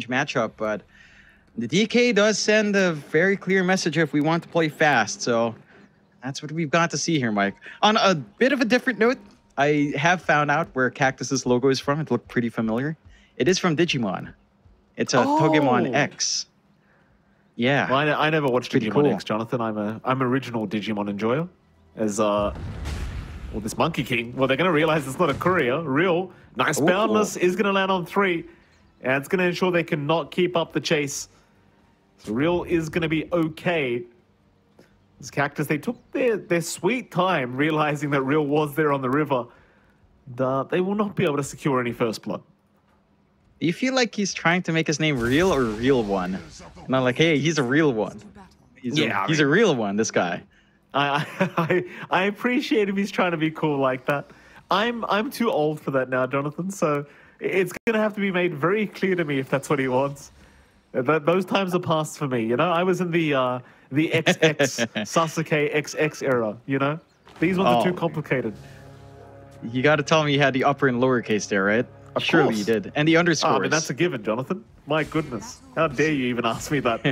strange matchup, but the DK does send a very clear message if we want to play fast. So that's what we've got to see here, Mike. On a bit of a different note, I have found out where Cactus's logo is from. It looked pretty familiar. It is from Digimon. It's a Togemon X. Yeah. Well, I never watched Pretty Digimon cool. X, Jonathan. I'm original Digimon enjoyer. As well, this Monkey King. Well, they're going to realize it's not a courier. Real nice boundless is going to land on 3, and it's going to ensure they cannot keep up the chase. So Real is going to be okay. This Cactus, they took their sweet time realizing that Real was there on the river. They will not be able to secure any first blood. Do you feel like he's trying to make his name Real or Real One? Not like, hey, he's a real one. He's a real one, this guy. I appreciate if he's trying to be cool like that. I'm too old for that now, Jonathan. So it's going to have to be made very clear to me if that's what he wants. Those times are past for me. You know, I was in the XX Sasuke XX era. You know, these ones are too complicated. You got to tell me you had the upper and lowercase there, right? Surely you did. And the underscores. I mean, that's a given, Jonathan. My goodness. How dare you even ask me that?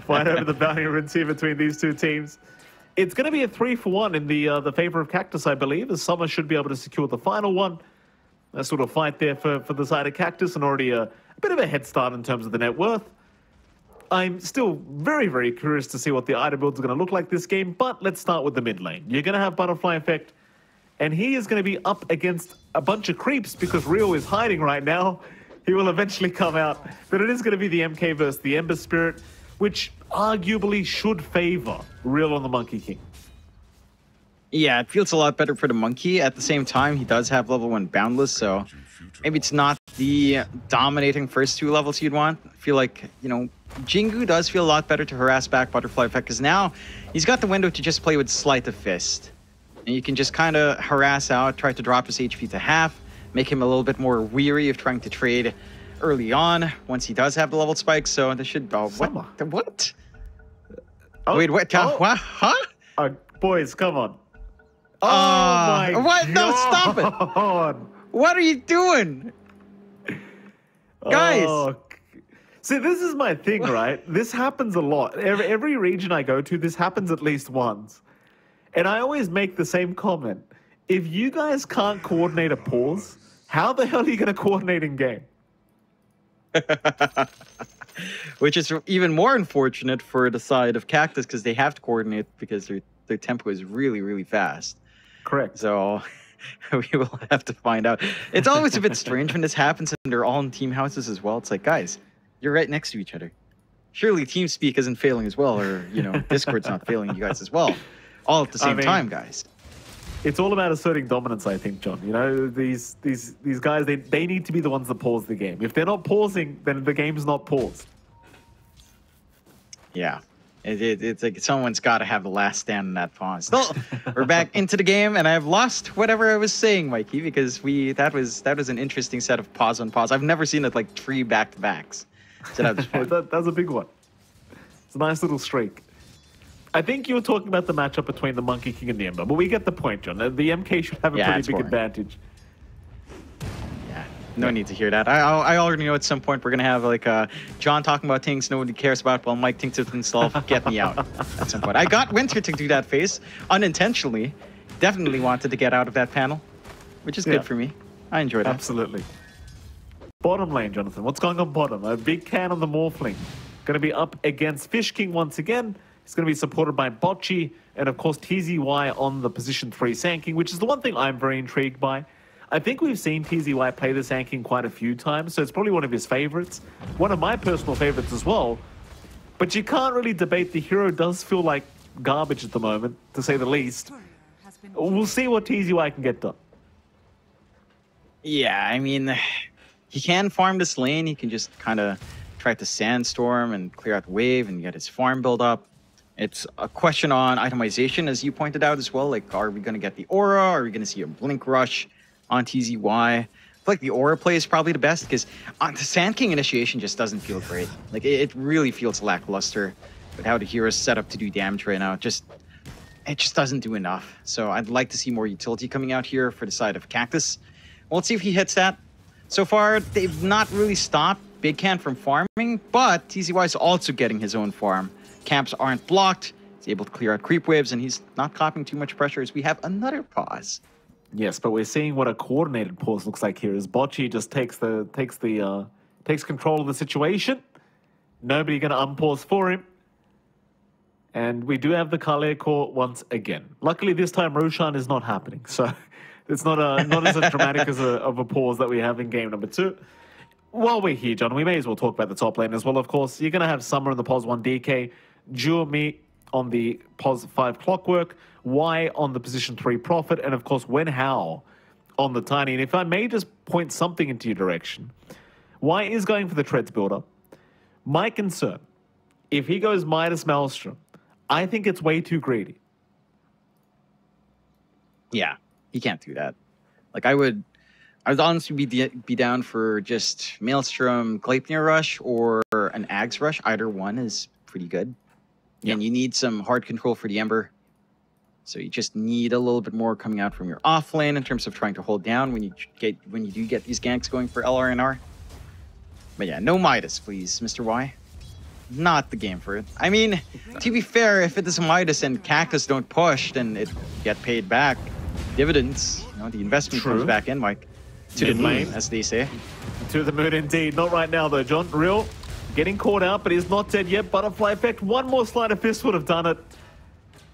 Fight over the bounty runs here between these two teams. It's going to be a 3-for-1 in the favor of Cactus, I believe, as Summer should be able to secure the final one. A sort of fight there for the side of Cactus, and already a bit of a head start in terms of the net worth. I'm still very, very curious to see what the item builds are going to look like this game, but let's start with the mid lane. You're going to have Butterfly Effect, and he is going to be up against a bunch of creeps because Rio is hiding right now. He will eventually come out, but it is going to be the MK versus the Ember Spirit, which arguably should favor Real on the Monkey King. Yeah, it feels a lot better for the Monkey. At the same time, he does have level 1 Boundless, so maybe it's not the dominating first 2 levels you'd want. I feel like, you know, Jingu does feel a lot better to harass back Butterfly Effect, because now he's got the window to just play with Sleight of Fist. And you can just kind of harass out, try to drop his HP to half, make him a little bit more weary of trying to trade early on once he does have the level spike. So this should... Oh, what? Oh, wait, what? What? Huh? Boys, come on. Oh, my what? God. No, stop it. What are you doing? Guys. Oh. See, this is my thing, right? This happens a lot. Every region I go to, this happens at least once. And I always make the same comment. If you guys can't coordinate a pause, how the hell are you going to coordinate in game? Which is even more unfortunate for the side of Cactus, because they have to coordinate because their tempo is really, really fast. Correct. So we will have to find out. It's always a bit strange when this happens and they're all in team houses as well. It's like, guys, you're right next to each other. Surely TeamSpeak isn't failing as well, or, you know, Discord's not failing you guys as well. All at the same time, guys. It's all about asserting dominance, I think, John. You know, these guys, they need to be the ones that pause the game. If they're not pausing, then the game's not paused. Yeah. It's like someone's got to have the last stand in that pause. So we're back into the game, and I've lost whatever I was saying, Mikey, because that was an interesting set of pause on pause. I've never seen it like 3 back-to-backs. So that was fun. That's a big one. It's a nice little streak. I think you were talking about the matchup between the Monkey King and the Ember, but we get the point, John. The MK should have a pretty big advantage. Yeah, no need to hear that. I already know at some point we're going to have like John talking about things nobody cares about while Mike thinks of himself, get me out at some point. I got Winter to do that face unintentionally. Definitely wanted to get out of that panel, which is good for me. I enjoyed it. Absolutely. Bottom lane, Jonathan. What's going on bottom? A big can on the Morphling. Going to be up against Fish King once again. It's going to be supported by Bocce and, of course, TZY on the position 3 Sand King, which is the one thing I'm very intrigued by. I think we've seen TZY play the Sand King quite a few times, so it's probably one of his favorites. One of my personal favorites as well. But you can't really debate the hero does feel like garbage at the moment, to say the least. We'll see what TZY can get done. Yeah, I mean, he can farm this lane. He can just kind of try to Sandstorm and clear out wave and get his farm build up. It's a question on itemization, as you pointed out as well. Like, are we going to get the Aura? Are we going to see a Blink Rush on TZY? I feel like the Aura play is probably the best, because the Sand King initiation just doesn't feel great. Like, it really feels lackluster with how the hero's set up to do damage right now. It just doesn't do enough. So I'd like to see more utility coming out here for the side of Cactus. Well, let's see if he hits that. So far, they've not really stopped Big Can from farming, but TZY is also getting his own farm. Camps aren't blocked. He's able to clear out creep waves, and he's not copying too much pressure as we have another pause. Yes, but we're seeing what a coordinated pause looks like here. As Bocce just takes control of the situation. Nobody going to unpause for him. And we do have the Kale core once again. Luckily, this time Roshan is not happening, so it's not as dramatic as of a pause that we have in game number 2. While we're here, John, we may as well talk about the top lane as well. Of course, you're going to have Summer in the pos 1 DK, Jumi on the pos 5 Clockwork, Y on the position 3 Prophet, and of course Wen Hao on the Tiny. And if I may just point something into your direction, Y is going for the Treads builder. My concern, if he goes Midas Maelstrom, I think it's way too greedy. Yeah, he can't do that. Like, I would honestly be down for just Maelstrom, Gleipnir Rush, or an Ags Rush. Either one is pretty good. Yep. And you need some hard control for the Ember. So you just need a little bit more coming out from your off lane in terms of trying to hold down when you do get these ganks going for LRNR. But yeah, no Midas, please, Mr. Y. Not the game for it. I mean, to be fair, if it is Midas and Cactus don't push, then it get paid back. Dividends, you know, the investment comes back in, Mike. To the moon, as they say. To the moon indeed. Not right now, though, John. Real getting caught out, but he's not dead yet. Butterfly effect. One more Sleight of Fist would have done it.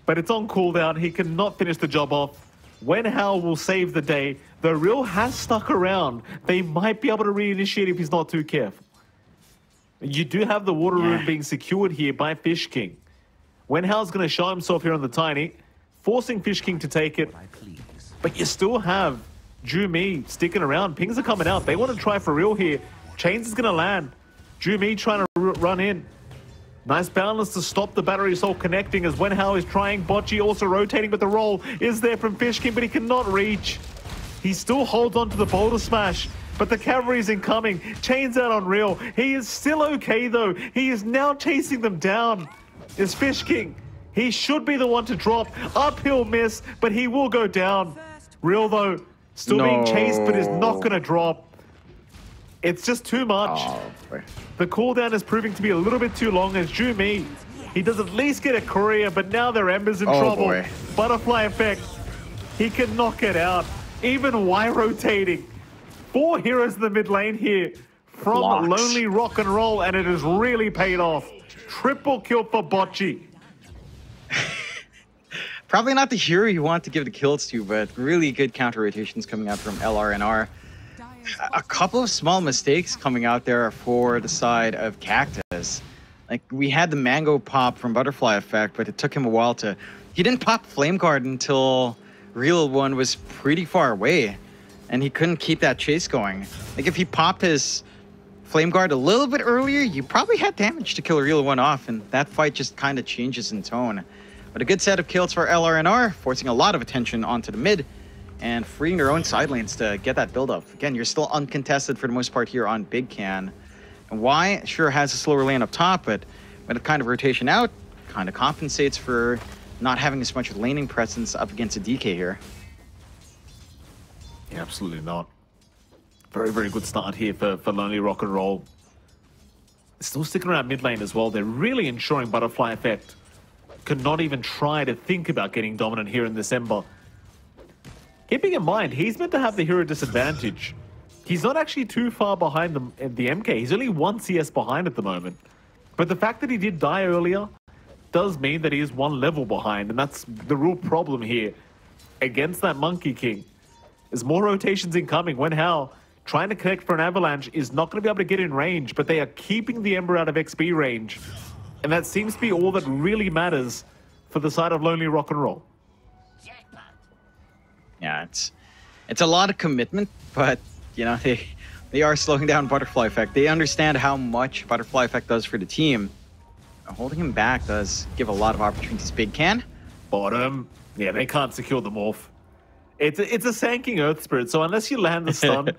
But it's on cooldown. He cannot finish the job off. Wen Hao will save the day. The Real has stuck around. They might be able to reinitiate if he's not too careful. You do have the water rune being secured here by Fish King. Wen Hao's going to show himself here on the Tiny, forcing Fish King to take it. But you still have Jumi sticking around. Pings are coming out. They want to try for real here. Chains is going to land. Jumi trying to run in. Nice balance to stop the Battery Soul connecting as Wen Hao is trying. Bocce also rotating, but the roll is there from Fish King, but he cannot reach. He still holds on to the Boulder Smash, but the cavalry is incoming. Chains out on Real. He is still okay, though. He is now chasing them down. Is Fish King. He should be the one to drop. Uphill miss, but he will go down. Real, though, still being chased, but is not going to drop. It's just too much. The cooldown is proving to be a little bit too long as Jumi. He does at least get a courier, but now their Ember's in trouble. Boy. Butterfly effect. He cannot get out. Even Y rotating. 4 heroes in the mid lane here from Lonely Rock and Roll, and it has really paid off. Triple kill for Bocce. Probably not the hero you want to give the kills to, but really good counter rotations coming out from LRNR. A couple of small mistakes coming out there for the side of Cactus. Like, we had the mango pop from Butterfly Effect, but it took him a while to... He didn't pop Flame Guard until Real One was pretty far away, and he couldn't keep that chase going. Like, if he popped his Flame Guard a little bit earlier, you probably had damage to kill Real One off, and that fight just kind of changes in tone. But a good set of kills for LRNR, forcing a lot of attention onto the mid, and freeing their own side lanes to get that build-up. Again, you're still uncontested for the most part here on Big Can. And Y sure has a slower lane up top, but with a kind of rotation out, kind of compensates for not having as much laning presence up against a DK here. Yeah, absolutely not. Very, very good start here for Lonely Rock and Roll. Still sticking around mid lane as well. They're really ensuring Butterfly Effect could not even try to think about getting dominant here in this Ember. Keeping in mind, he's meant to have the hero disadvantage. He's not actually too far behind the MK. He's only 1 CS behind at the moment. But the fact that he did die earlier does mean that he is 1 level behind. And that's the real problem here against that Monkey King. There's more rotations incoming. Wen Hao trying to connect for an avalanche is not going to be able to get in range, but they are keeping the Ember out of XP range. And that seems to be all that really matters for the side of Lonely Rock and Roll. Yeah, it's a lot of commitment, but you know, they are slowing down Butterfly Effect. They understand how much Butterfly Effect does for the team. Holding him back does give a lot of opportunities. Big Can. Bottom. Yeah, they can't secure the morph. It's a Sanking Earth Spirit, so unless you land the stun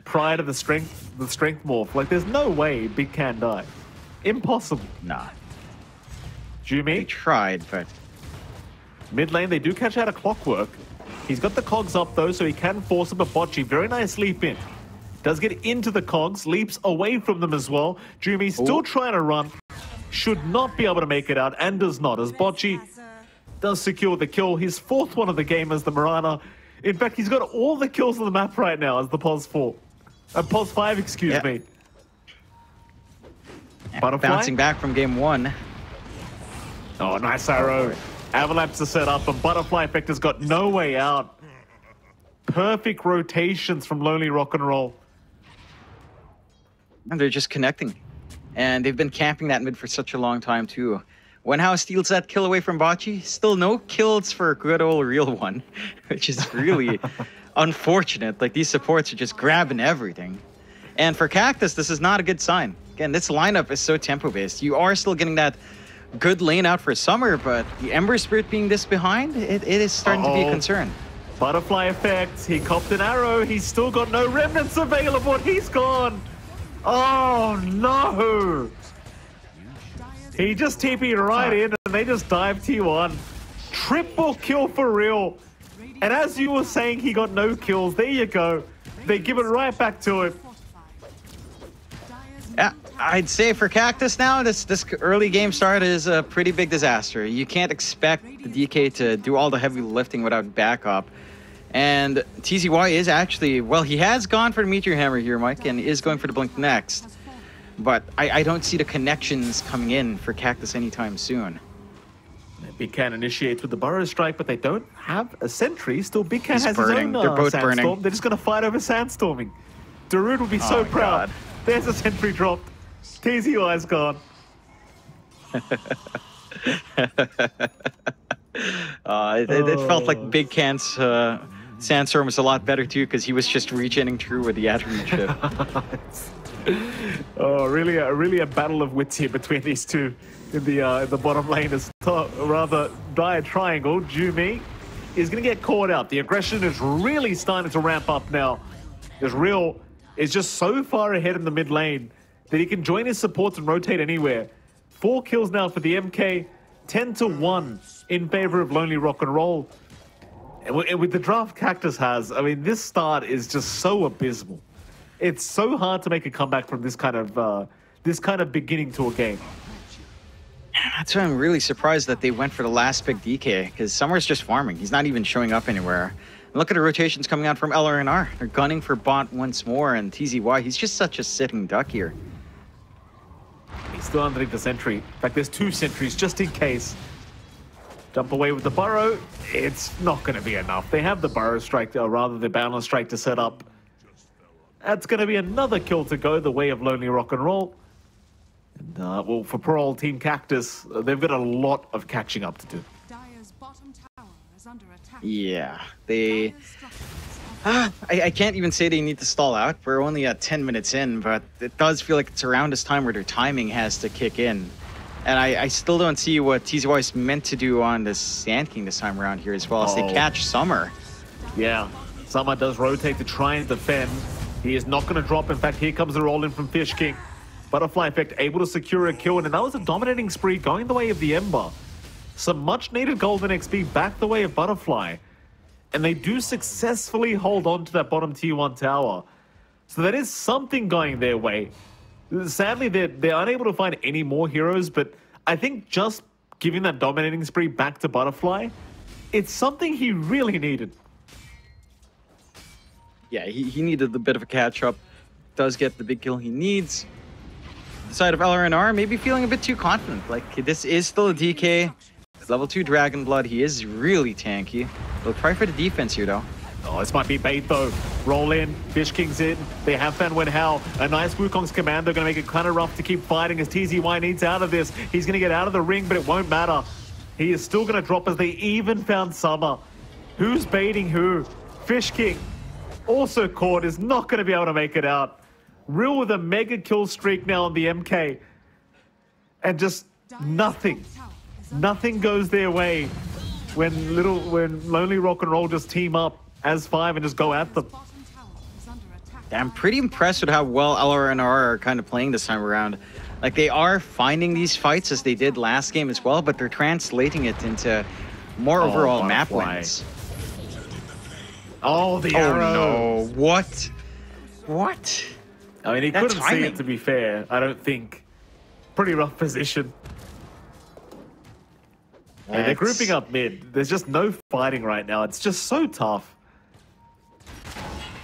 prior to the strength morph, like there's no way Big Can die. Impossible. Nah. Jumi? They tried, but... Mid lane, they do catch out a Clockwork. He's got the cogs up though, so he can force him a Bocce. Very nice leap in. Does get into the cogs, leaps away from them as well. Jumi still trying to run. Should not be able to make it out, and does not, as Bocce does secure the kill. His 4th one of the game as the Mirana. In fact, he's got all the kills on the map right now as the POS 4. POS 5, excuse me. Butterfly. Bouncing back from game 1. Oh, nice arrow. Avalanche to set up, and Butterfly Effect has got no way out. Perfect rotations from Lonely Rock and Roll. And they're just connecting. And they've been camping that mid for such a long time, too. Wenhao steals that kill away from Bocce. Still no kills for a good old real one, which is really unfortunate. Like, these supports are just grabbing everything. And for Cactus, this is not a good sign. Again, this lineup is so tempo-based. You are still getting that good lane out for Summer, but the Ember Spirit being this behind, it is starting to be a concern. Butterfly Effect, he copped an arrow. He's still got no remnants available. He's gone. Oh, no. He just TP'd right in, and they just dived T1. Triple kill for real. And as you were saying, he got no kills. There you go. They give it right back to him. Yeah, I'd say for Cactus now, this early game start is a pretty big disaster. You can't expect the DK to do all the heavy lifting without backup. And TZY is actually, well, he has gone for the Meteor Hammer here, Mike, and is going for the Blink next. But I don't see the connections coming in for Cactus anytime soon. Big Can initiates with the Burrow Strike, but they don't have a sentry. Still, Big Can has burning. his own They're both Sandstorm. burning. They're just going to fight over Sandstorming. Darude will be so proud. God. There's a sentry dropped. TZY's gone. It felt like Big Can's Sandstorm was a lot better too, because he was just regening through with the attribute shift. Oh, really a battle of wits here between these two in the bottom lane. Is rather dire triangle. Jumi is going to get caught out. The aggression is really starting to ramp up now. Because Real is just so far ahead in the mid lane that he can join his supports and rotate anywhere. 4 kills now for the MK, 10-1 in favor of Lonely Rock and Roll. And with the draft Cactus has, I mean, this start is just so abysmal. It's so hard to make a comeback from this kind of beginning to a game. That's why I'm really surprised that they went for the last pick DK, because Summer's just farming. He's not even showing up anywhere. And look at the rotations coming out from LRNR. They're gunning for bot once more, and TZY, he's just such a sitting duck here. He's still underneath the sentry. In fact, there's 2 sentries just in case. Jump away with the Burrow. It's not going to be enough. They have the Burrow Strike, or rather the Boundless Strike to set up. That's going to be another kill to go the way of Lonely Rock and Roll. And, well, for poor old Team Cactus, they've got a lot of catching up to do. Yeah, they... I can't even say they need to stall out. We're only at 10 minutes in, but it does feel like it's around this time where their timing has to kick in. And I still don't see what TZY is meant to do on this Sand King this time around here as well, as they catch Summer. Yeah, Summer does rotate to try and defend. He is not going to drop. In fact, here comes the roll in from Fish King. Butterfly Effect able to secure a kill, and that was a dominating spree going the way of the Ember. Some much needed golden XP back the way of Butterfly. And they do successfully hold on to that bottom T1 tower. So that is something going their way. Sadly, they're unable to find any more heroes, but I think just giving that dominating spree back to Butterfly, it's something he really needed. Yeah, he needed a bit of a catch-up. Does get the big kill he needs. The side of LRNR, maybe feeling a bit too confident. Like, this is still a DK. Level 2 Dragon Blood, he is really tanky. They'll try for the defense here, though. Oh, this might be bait, though. Roll in, Fish King's in. They have found Wenhao. A nice Wukong's command. They're going to make it kind of rough to keep fighting as TZY needs out of this. He's going to get out of the ring, but it won't matter. He is still going to drop as they even found Summer. Who's baiting who? Fish King, also caught, is not going to be able to make it out. Real with a mega kill streak now on the MK. And just nothing. Nothing goes their way when Lonely Rock and Roll just team up as 5 and just go at them. I'm pretty impressed with how well LRNR are kind of playing this time around. Like, they are finding these fights as they did last game as well, but they're translating it into more overall map wins. Oh, the arrow. Oh no, what? What? I mean, he That couldn't see timing. it, to be fair, I don't think. Pretty rough position. And they're grouping up mid. There's just no fighting right now. It's just so tough.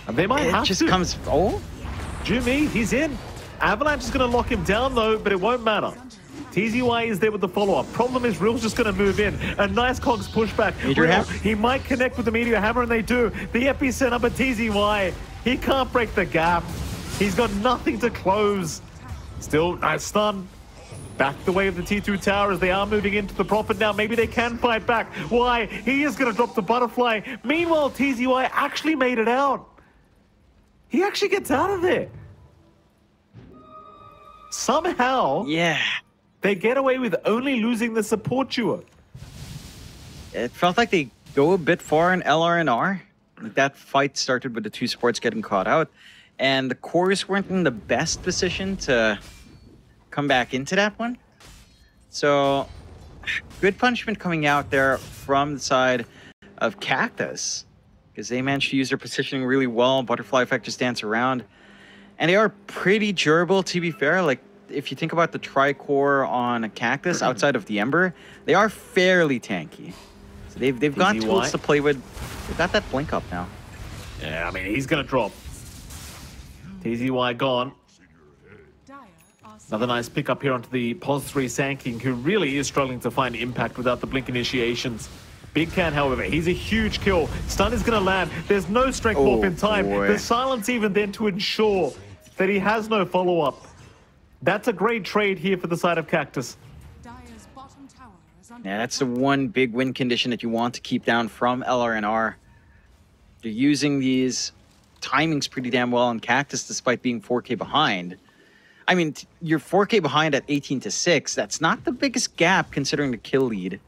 And they might have It just to. comes. Oh, Jimmy, he's in. Avalanche is going to lock him down, though, but it won't matter. TZY is there with the follow-up. Problem is, Real's just going to move in. A nice Cogs pushback. Meteor Real, Hammer. he might connect with the Meteor Hammer, and they do. The epicenter, but TZY, he can't break the gap. He's got nothing to close. Still, nice stun. Back the way of the T2 tower as they are moving into the Prophet now. Maybe they can fight back. Why? He is going to drop the butterfly. Meanwhile, TZY actually made it out. He actually gets out of there. Somehow, yeah. they get away with only losing the support duo. It felt like they go a bit far in LRNR. Like that fight started with the two supports getting caught out, and the cores weren't in the best position to come back into that one. So, good punishment coming out there from the side of Cactus, because they managed to use their positioning really well. Butterfly effect just dance around. And they are pretty durable, to be fair. Like, if you think about the tri-core on a Cactus outside of the Ember, they are fairly tanky. So they've got tools to play with. They've got that blink up now. Yeah, I mean, he's going to drop. TZY gone. Another nice pick up here onto the Pos 3 Sand King, who really is struggling to find impact without the blink initiations. Big Can, however, he's a huge kill. Stun is going to land. There's no strength morph in time. Boy. The silence even then to ensure that he has no follow-up. That's a great trade here for the side of Cactus. Yeah, that's the one big win condition that you want to keep down from LRNR. They're using these timings pretty damn well on Cactus despite being 4K behind. I mean, you're 4K behind at 18-6. That's not the biggest gap considering the kill lead.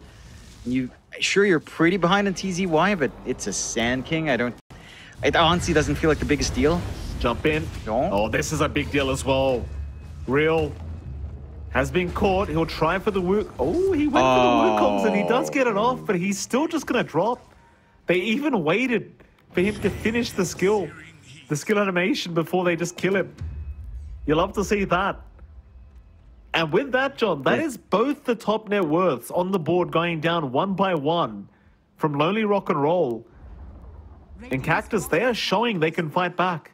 Sure, you're pretty behind on TZY, but it's a Sand King. It honestly doesn't feel like the biggest deal. Jump in. No. Oh, this is a big deal as well. Real has been caught. He'll try for the Wukong. Oh, he went for the Wukongs and he does get it off, but he's still just going to drop. They even waited for him to finish the skill animation before they just kill him. You'll love to see that. And with that, John, that is both the top net worths on the board going down one by one from Lonely Rock and Roll. And Cactus, they are showing they can fight back.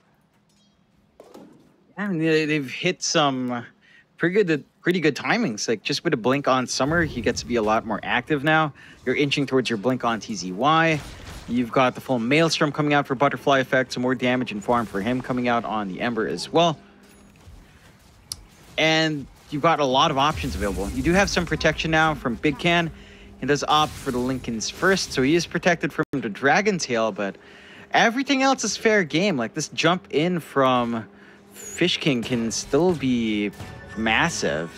I mean, they've hit some pretty good timings. Like just with a blink on Summer, he gets to be a lot more active now. You're inching towards your blink on TZY. You've got the full Maelstrom coming out for Butterfly effect, some more damage and farm for him coming out on the Ember as well. And you've got a lot of options available. You do have some protection now from Big Can. He does opt for the Lincolns first, so he is protected from the Dragon Tail, but everything else is fair game. Like this jump in from Fish King can still be massive.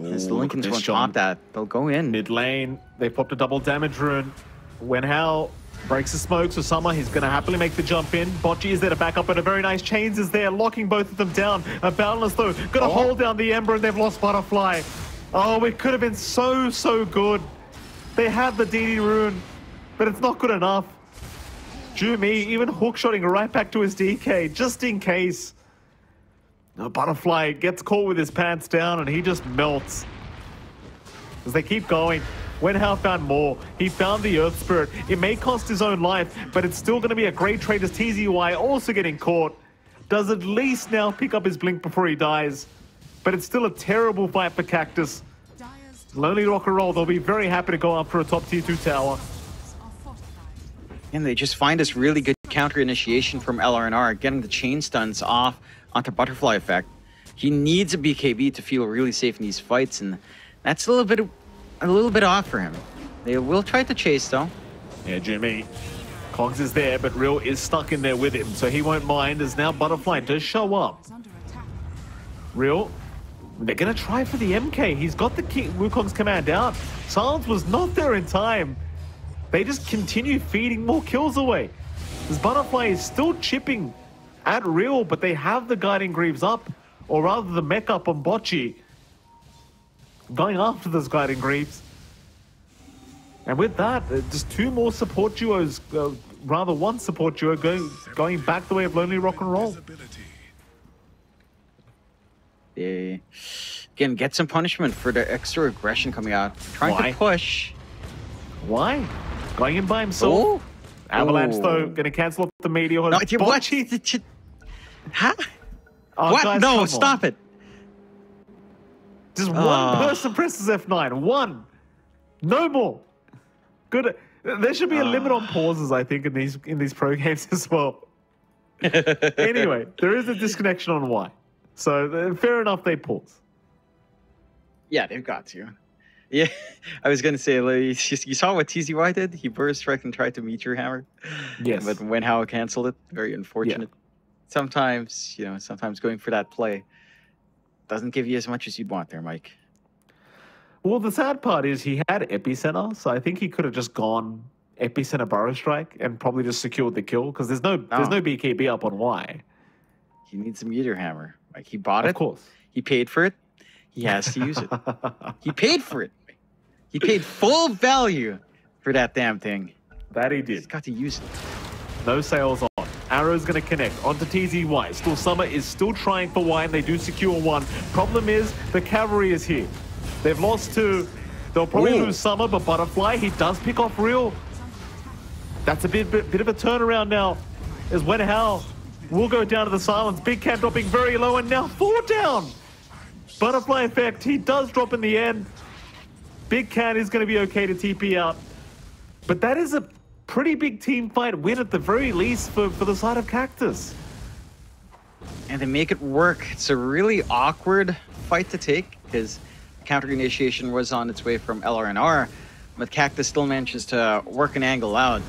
As the Lincolns won't top that, they'll go in. Mid lane, they popped a double damage rune. Wenhao breaks the smoke, so Summer, he's going to happily make the jump in. Bocce is there to back up, and a very nice Chains is there, locking both of them down. A Boundless, though, going to hold down the Ember, and they've lost Butterfly. Oh, it could have been so good. They had the DD rune, but it's not good enough. Jumi even hookshotting right back to his DK, just in case. No, Butterfly gets caught with his pants down, and he just melts. As they keep going, Wenhao found more. He found the Earth Spirit. It may cost his own life, but it's still going to be a great trade as TZY also getting caught. Does at least now pick up his blink before he dies. But it's still a terrible fight for Cactus. Lonely Rock and Roll, they'll be very happy to go after a top tier 2 tower. And they just find this really good counter initiation from LRNR, getting the chain stuns off onto Butterfly effect. He needs a BKB to feel really safe in these fights, and that's a little bit off for him. They will try to chase though. Yeah, Jimmy. Cogs is there, but Real is stuck in there with him, so he won't mind as now Butterfly does show up. Real, they're going to try for the MK. He's got the Wukong's command out. Silence was not there in time. They just continue feeding more kills away. This Butterfly is still chipping at Real, but they have the Guiding Greaves up, or rather the mech up on Bocce. Going after those Guiding Greaves. And with that, just two more support duos, rather one support duo going back the way of Lonely Rock and Roll. They again get some punishment for the extra aggression coming out. Trying to push. Why? Going in by himself. Avalanche though, gonna cancel off the Meteor. No, what? Huh? Oh, what? Guys, no, stop it. Just one person presses F9. One. No more. Good. There should be a limit on pauses, I think, in these pro games as well. Anyway, there is a disconnection on Y. So fair enough, they pause. Yeah, they've got to. Yeah, I was gonna say, like, you saw what TZY did. He burst strike and tried to Meteor Hammer. Yes. But when Hao canceled it, very unfortunate. Yeah. Sometimes, sometimes going for that play doesn't give you as much as you'd want there, Mike. Well, the sad part is he had Epicenter, so I think he could have just gone Epicenter Burrow Strike and probably just secured the kill because there's no BKB up on Y. He needs a Meteor Hammer. Like, he bought it. Of course. He paid for it. He has to use it. He paid for it. He paid full value for that damn thing. That he did. He's got to use it. No sales on. Arrow's going to connect onto TZY. Still Summer is still trying for Y, and they do secure one. Problem is, the cavalry is here. They've lost two. They'll probably lose Summer, but Butterfly, he does pick off Real. That's a bit of a turnaround now. As when Hal will go down to the silence. Big Cat dropping very low, and now 4 down. Butterfly effect, he does drop in the end. Big Cat is going to be okay to TP out. But that is a pretty big team fight win at the very least for the side of Cactus. And they make it work. It's a really awkward fight to take because counter initiation was on its way from LRNR, but Cactus still manages to work an angle out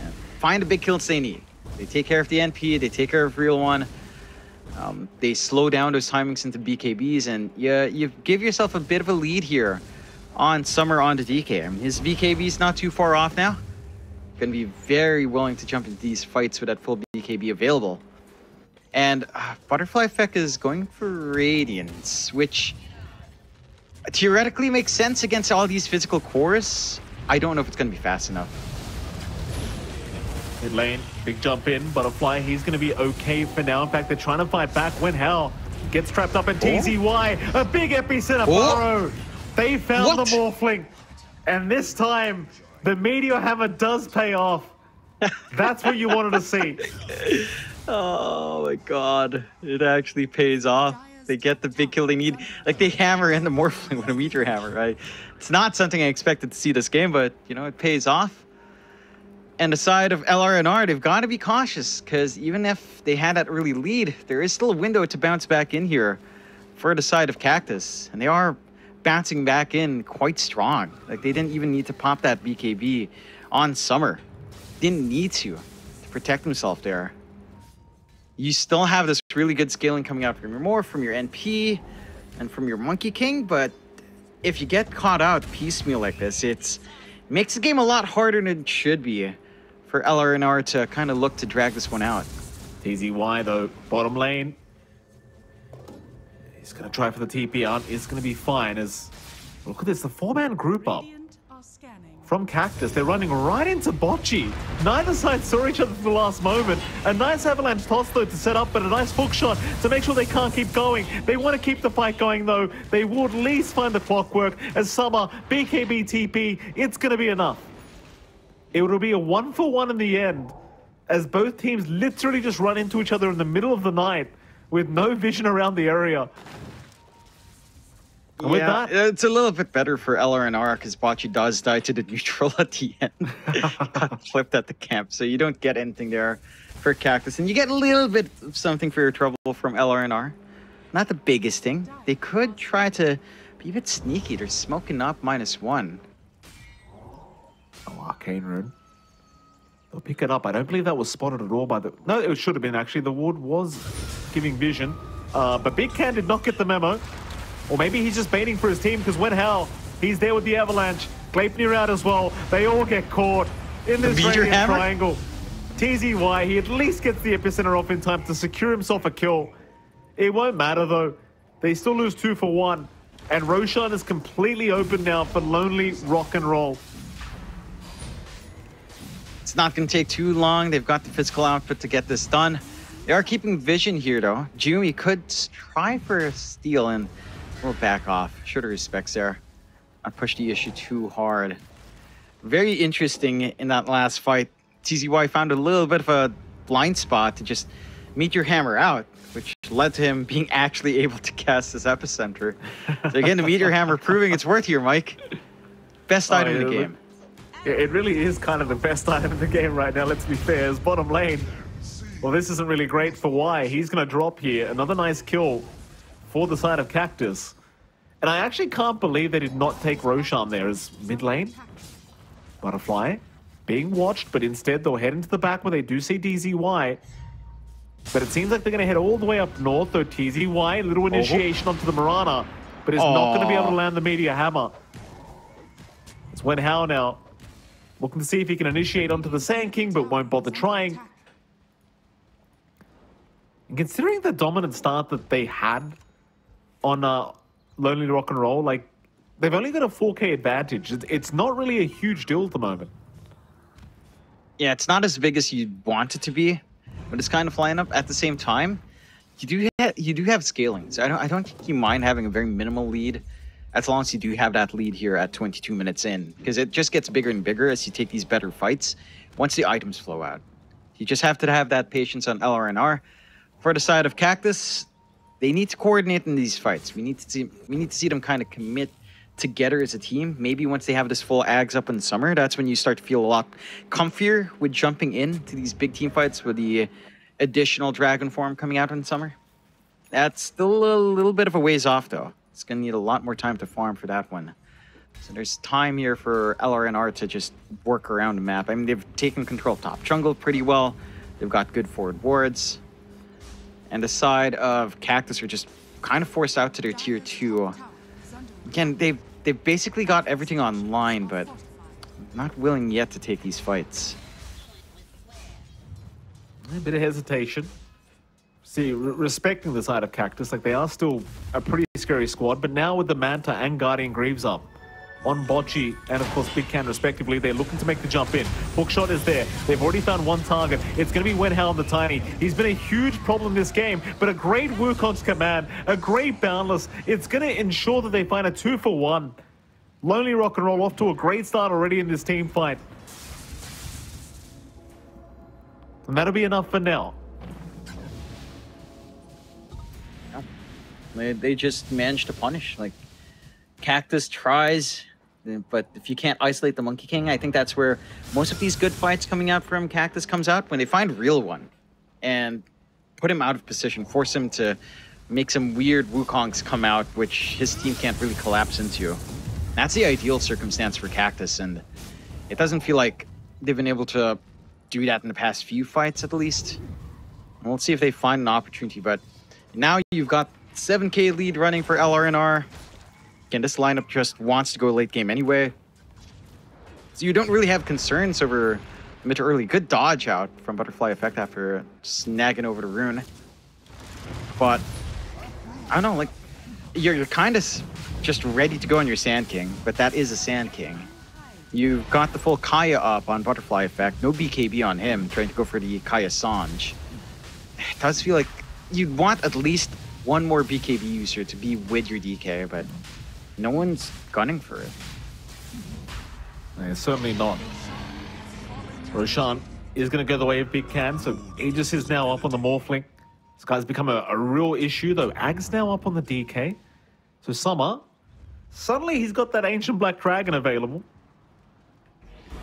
and find the big kills they need. They take care of the NP, they take care of Real One. They slow down those timings into BKBs, and you give yourself a bit of a lead here on Summer on the DK. I mean, his BKB is not too far off now. Going to be very willing to jump into these fights with that full BKB available. And Butterfly Effect is going for Radiance, which theoretically makes sense against all these physical cores. I don't know if it's going to be fast enough. Mid lane, big jump in. Butterfly, he's going to be okay for now. In fact, they're trying to fight back when Hal gets trapped up in TZY. A big epicenter burrow. They found the Morphling. And this time, the Meteor Hammer does pay off. That's what you wanted to see. Oh my god. It actually pays off. They get the big kill they need. Like, they hammer in the Morphling with a Meteor Hammer, right? It's not something I expected to see this game, but, it pays off. And the side of LRNR, they've got to be cautious, because even if they had that early lead, there is still a window to bounce back in here for the side of Cactus. And they are bouncing back in quite strong. Like, they didn't even need to pop that BKB on Summer. Didn't need to protect himself there. You still have this really good scaling coming out from your Morph, from your NP, and from your Monkey King, but if you get caught out piecemeal like this, it makes the game a lot harder than it should be for LRNR to kind of look to drag this one out. TZY though, bottom lane. He's going to try for the TP out. It's going to be fine as, look at this, the 4-man group up from Cactus. They're running right into Bocce. Neither side saw each other for the last moment. A nice avalanche toss though to set up, but a nice hook shot to make sure they can't keep going. They want to keep the fight going though. They will at least find the clockwork as Summer, BKB TP, it's going to be enough. It will be a 1-for-1 in the end as both teams literally just run into each other in the middle of the night with no vision around the area. And with that, it's a little bit better for LRNR because Bocce does die to the neutral at the end. He got flipped at the camp, so you don't get anything there for Cactus. And you get a little bit of something for your trouble from LRNR. Not the biggest thing. They could try to be a bit sneaky. They're smoking up -1. Oh, Arcane Rune. They'll pick it up. I don't believe that was spotted at all by the... No, it should have been actually. The ward was giving vision. But Big Can did not get the memo. Or maybe he's just baiting for his team because when Hal, he's there with the Avalanche. Gleipnir out as well. They all get caught in this radiant triangle. TZY, he at least gets the epicenter off in time to secure himself a kill. It won't matter though. They still lose 2 for 1. And Roshan is completely open now for Lonely Rock and Roll. It's not going to take too long. They've got the physical output to get this done. They are keeping vision here, though. Jumi could try for a steal, and we'll back off. Show the respects there. Not push the issue too hard. Very interesting in that last fight. TZY found a little bit of a blind spot to just Meteor Hammer out, which led to him being actually able to cast his epicenter. So again, the Meteor Hammer proving its worth here, Mike. Best item in the game. It really is kind of the best item in the game right now, let's be fair. His bottom lane. Well, this isn't really great for Y. He's going to drop here. Another nice kill for the side of Cactus. And I actually can't believe they did not take Roshan there as mid lane. Butterfly being watched, but instead they'll head into the back where they do see DZY. But it seems like they're going to head all the way up north, though. TZY, little initiation onto the Mirana, but is not going to be able to land the Meteor Hammer. It's Wen Hao now, looking to see if he can initiate onto the Sand King, but won't bother trying. And considering the dominant start that they had on Lonely Rock and Roll, like, they've only got a 4K advantage. It's not really a huge deal at the moment. Yeah, it's not as big as you'd want it to be, but it's kind of flying up. At the same time, you do have scaling. So I don't think you mind having a very minimal lead, as long as you do have that lead here at 22 minutes in, because it just gets bigger and bigger as you take these better fights once the items flow out. You just have to have that patience on LRNR. For the side of Cactus, they need to coordinate in these fights. We need to see them kind of commit together as a team. Maybe once they have this full Ags up in summer, that's when you start to feel a lot comfier with jumping into these big team fights with the additional Dragon form coming out in summer. That's still a little bit of a ways off, though. It's going to need a lot more time to farm for that one. So there's time here for LRNR to just work around the map. I mean, they've taken control of top jungle pretty well. They've got good forward wards. And the side of Cactus are just kind of forced out to their tier 2. Again, they've basically got everything online, but not willing yet to take these fights. A bit of hesitation. See, respecting the side of Cactus, like they are still a pretty scary squad, but now with the Manta and Guardian Greaves up on Bocce and of course Big Can respectively, they're looking to make the jump in. Hookshot is there. They've already found one target. It's going to be Wen Hao on the Tiny. He's been a huge problem this game, but a great Wukong's command, a great Boundless. It's going to ensure that they find a 2-for-1. Lonely Rock and Roll off to a great start already in this team fight. And that'll be enough for now. They just managed to punish. Like, Cactus tries, but if you can't isolate the Monkey King, I think that's where most of these good fights coming out from Cactus comes out, when they find real one and put him out of position, force him to make some weird Wukongs come out, which his team can't really collapse into. That's the ideal circumstance for Cactus, and it doesn't feel like they've been able to do that in the past few fights, at least. And we'll see if they find an opportunity, but now you've got 7K lead running for LRNR. Again, this lineup just wants to go late game anyway. So you don't really have concerns over mid to early. Good dodge out from Butterfly Effect after snagging over the rune. But, I don't know, like, you're kind of just ready to go on your Sand King, but that is a Sand King. You've got the full Kaya up on Butterfly Effect. No BKB on him, trying to go for the Kaya Sanj. It does feel like you'd want at least one more BKB user to be with your DK, but no one's gunning for it. Certainly not. Roshan is going to go the way of Big Can, so Aegis is now up on the Morphling. This guy's become a real issue, though. Ag's now up on the DK. So Summer, suddenly he's got that Ancient Black Dragon available.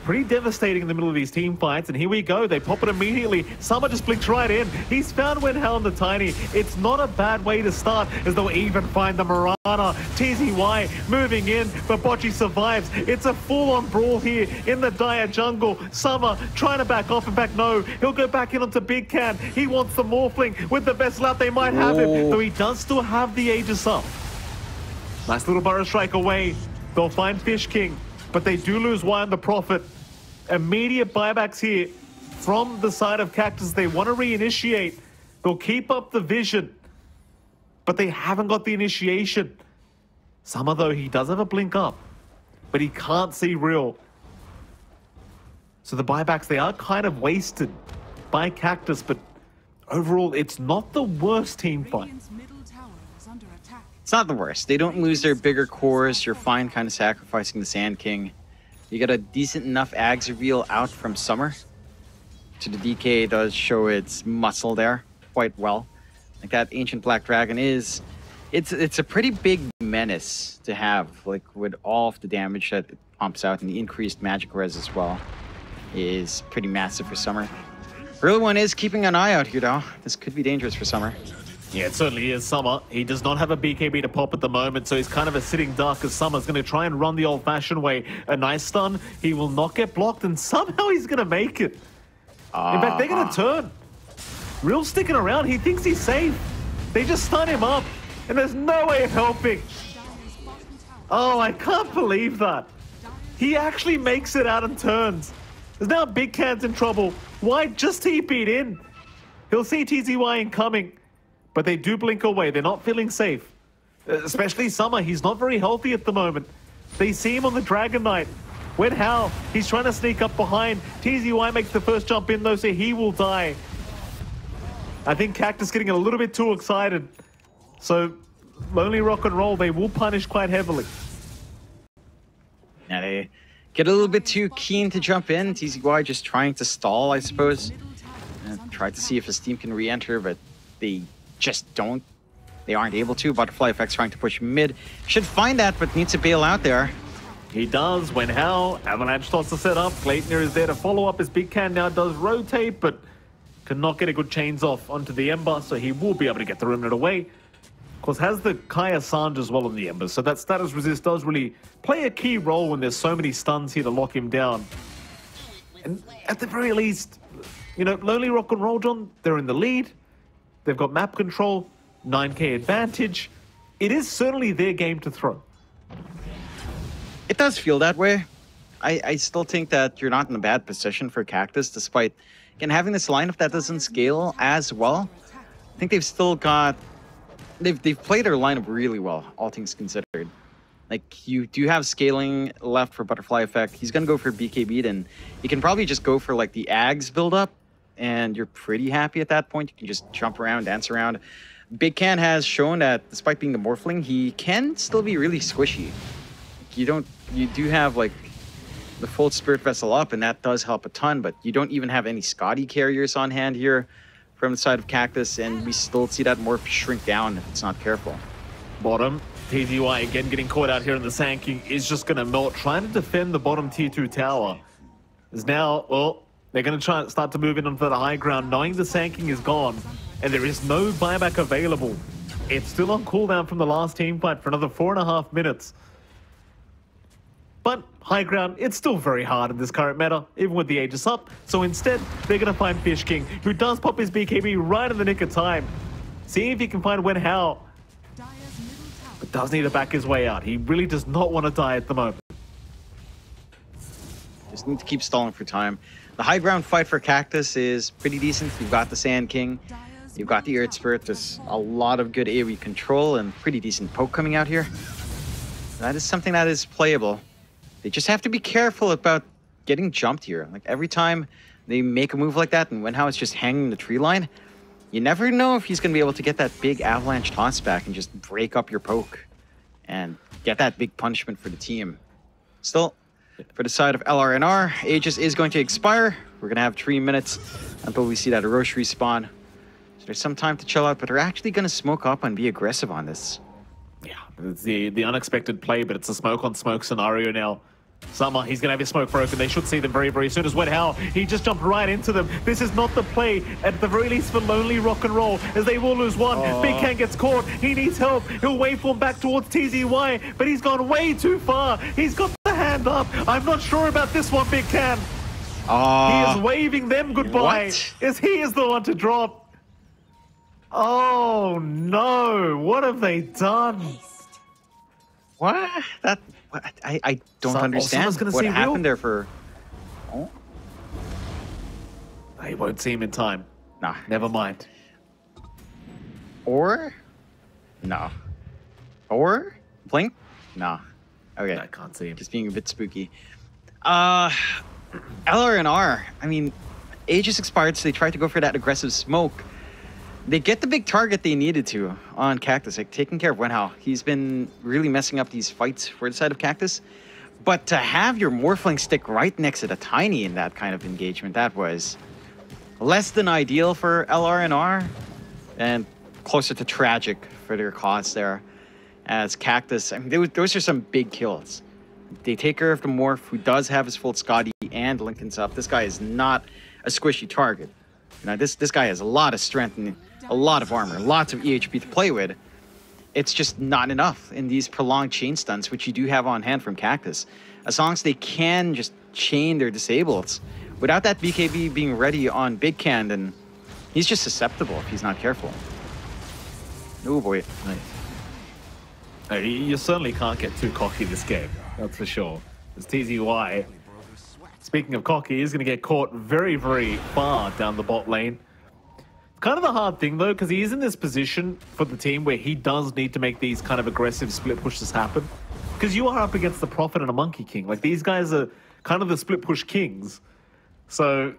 Pretty devastating in the middle of these team fights, and here we go. They pop it immediately. Summer just blinks right in. He's found Wen Hao on the Tiny. It's not a bad way to start, as they'll even find the Mirana. TZY moving in, but Bocce survives. It's a full-on brawl here in the dire jungle. Summer trying to back off. In fact, no. He'll go back in onto Big Can. He wants the Morphling with the best lap. They might have him, though he does still have the Aegis up. Nice little Burrow Strike away. They'll find Fish King, but they do lose Y on the Prophet. Immediate buybacks here from the side of Cactus. They want to reinitiate. They'll keep up the vision, but they haven't got the initiation. Summer, though, he does have a blink up, but he can't see real. So So the buybacks, they are kind of wasted by Cactus, but overall, it's not the worst team fight. It's not the worst. They don't lose their bigger cores. You're fine kind of sacrificing the Sand King. You get a decent enough Ags reveal out from Summer. So the DK does show its muscle there quite well. Like that Ancient Black Dragon is... It's a pretty big menace to have, like with all of the damage that it pumps out and the increased magic res as well is pretty massive for Summer. Real one is keeping an eye out here though. This could be dangerous for Summer. Yeah, it certainly is Summer. He does not have a BKB to pop at the moment, so he's kind of a sitting duck as Summer's going to try and run the old-fashioned way. A nice stun. He will not get blocked, and somehow he's going to make it. In fact, they're going to turn. Real sticking around. He thinks he's safe. They just stun him up, and there's no way of helping. Oh, I can't believe that. He actually makes it out and turns. There's now Big Can's in trouble. Why just TP'd in? He'll see TZY incoming. But they do blink away. They're not feeling safe. Especially Summer. He's not very healthy at the moment. They see him on the Dragon Knight. When Hal, he's trying to sneak up behind. TZY makes the first jump in though, so he will die. I think Cactus getting a little bit too excited. So, Lonely Rock and Roll, they will punish quite heavily. Yeah, they get a little bit too keen to jump in. TZY just trying to stall, I suppose. Try to see if his team can re-enter, but they just don't. They aren't able to. Butterfly Effect's trying to push mid. Should find that, but needs to bail out there. He does. When Hal, Avalanche starts to set up. Gleitner is there to follow up as Big Can now does rotate, but cannot get a good chains off onto the Ember, so he will be able to get the Remnant away. Of course, has the Kaya Sanj as well on the Ember, so that status resist does really play a key role when there's so many stuns here to lock him down. And at the very least, you know, Lonely Rock and Roll, John, they're in the lead. They've got map control, 9k advantage. It is certainly their game to throw. It does feel that way. I still think that you're not in a bad position for Cactus, despite, again, having this lineup that doesn't scale as well. I think they've still got... They've played their lineup really well, all things considered. Like, you do have scaling left for Butterfly Effect. He's going to go for BKB, then you can probably just go for, like, the Ags build-up, and you're pretty happy at that point. You can just jump around, dance around. Big Can has shown that, despite being the Morphling, he can still be really squishy. You do have, like, the full Spirit Vessel up, and that does help a ton, but you don't even have any Scotty carriers on hand here from the side of Cactus, and we still see that Morph shrink down if it's not careful. Bottom, TZY again getting caught out here in the Sand King is just going to melt, trying to defend the bottom tier 2 tower. Is now, well, they're going to try and start to move in onto the high ground, knowing the Sand King is gone, and there is no buyback available. It's still on cooldown from the last team fight for another 4.5 minutes. But high ground, it's still very hard in this current meta, even with the Aegis up. So instead, they're going to find Fish King, who does pop his BKB right in the nick of time. See if he can find Wen Hao. But does need to back his way out. He really does not want to die at the moment. Just need to keep stalling for time. The high ground fight for Cactus is pretty decent. You've got the Sand King. You've got the Earth Spirit. There's a lot of good AoE control and pretty decent poke coming out here. That is something that is playable. They just have to be careful about getting jumped here. Like, every time they make a move like that and Wen Hao is just hanging the tree line, you never know if he's going to be able to get that big avalanche toss back and just break up your poke and get that big punishment for the team. Still, for the side of LRNR, Aegis is going to expire. We're going to have 3 minutes until we see that Roche respawn. So there's some time to chill out, but they're actually going to smoke up and be aggressive on this. Yeah, it's the unexpected play, but it's a smoke on smoke scenario now. Summer, he's going to have his smoke broken. They should see them very, very soon as Wen Hao. He just jumped right into them. This is not the play, at the very least, for Lonely Rock and Roll, as they will lose one. Big Can gets caught. He needs help. He'll waveform back towards TZY, but he's gone way too far. He's got the hand up. I'm not sure about this one, Big Can. He is waving them goodbye, as he is the one to drop. Oh, no. What have they done? What? I don't understand what happened there for... Oh? They won't see him in time. Nah. Never mind. Or? No. Or? Blink? No. Okay. I can't see him. Just being a bit spooky. LRNR, I mean, Aegis expired, so they tried to go for that aggressive smoke. They get the big target they needed to on Cactus, like taking care of Wenhao. He's been really messing up these fights for the side of Cactus. But to have your Morphling stick right next to the Tiny in that kind of engagement, that was less than ideal for LRNR and closer to tragic for their cause there. As Cactus, I mean, those are some big kills. They take care of the Morph, who does have his full Scotty and Lincoln's up. This guy is not a squishy target. You know, this guy has a lot of strength and a lot of armor, lots of EHP to play with. It's just not enough in these prolonged chain stunts, which you do have on hand from Cactus. As long as they can just chain their disables, without that BKB being ready on Big Can, then he's just susceptible if he's not careful. Oh boy. Nice. You certainly can't get too cocky this game, that's for sure. It's TZY. Speaking of cocky, he's going to get caught very, very far down the bot lane. Kind of the hard thing, though, because he is in this position for the team where he does need to make these kind of aggressive split pushes happen. Because you are up against the Prophet and a Monkey King. Like, these guys are kind of the split push kings. So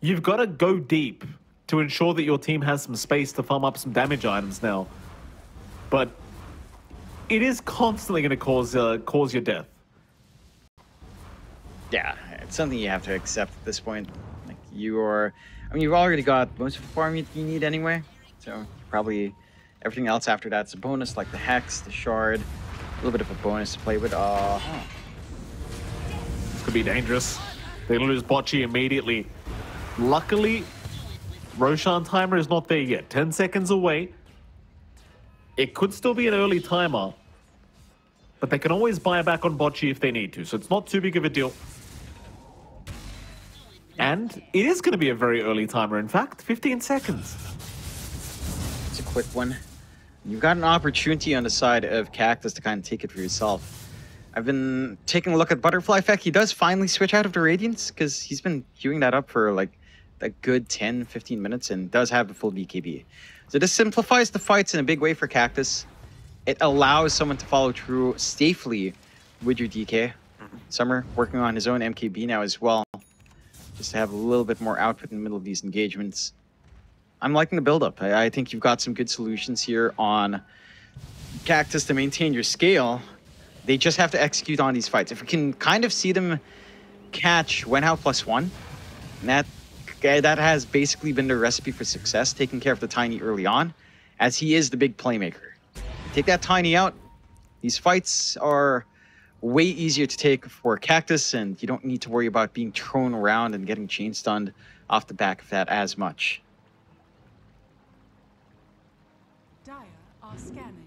you've got to go deep to ensure that your team has some space to farm up some damage items now. But it is constantly going to cause your death. Yeah, it's something you have to accept at this point. Like, you are... I mean, you've already got most of the farm you need anyway, so probably everything else after that's a bonus, like the Hex, the Shard, a little bit of a bonus to play with. This could be dangerous. They lose Bocce immediately. Luckily, Roshan timer is not there yet. 10 seconds away. It could still be an early timer, but they can always buy back on Bocce if they need to, so it's not too big of a deal. And it is going to be a very early timer, in fact, 15 seconds. It's a quick one. You've got an opportunity on the side of Cactus to kind of take it for yourself. I've been taking a look at Butterfly Effect. He does finally switch out of the Radiance because he's been queuing that up for like a good 10, 15 minutes and does have the full BKB. So this simplifies the fights in a big way for Cactus. It allows someone to follow through safely with your DK. Summer working on his own MKB now as well, just to have a little bit more output in the middle of these engagements. I'm liking the build-up. I think you've got some good solutions here on Cactus to maintain your scale. They just have to execute on these fights. If we can kind of see them catch Wenhao +1, that has basically been the recipe for success, taking care of the Tiny early on, as he is the big playmaker. Take that Tiny out, these fights are way easier to take for Cactus, and you don't need to worry about being thrown around and getting chain stunned off the back of that as much. Dire are scanning.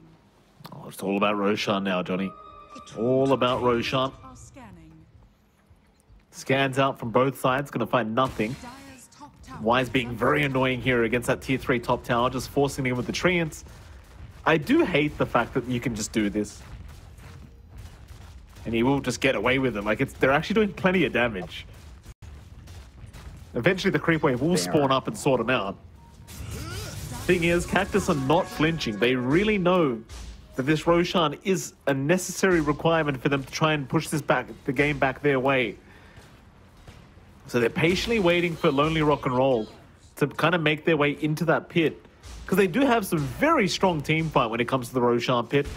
Oh, it's all about Roshan now, Johnny. All about Roshan. Are scanning. Scans out from both sides, going to find nothing. Dire's top tower. Wise being very annoying here against that tier 3 top tower, just forcing him with the treants. I do hate the fact that you can just do this. And he will just get away with it. Like, they're actually doing plenty of damage. Eventually the creep wave will spawn up and sort him out. Thing is, Cactus are not flinching. They really know that this Roshan is a necessary requirement for them to try and push the game back their way. So they're patiently waiting for Lonely Rock and Roll to kind of make their way into that pit. Because they do have some very strong team fight when it comes to the Roshan pit.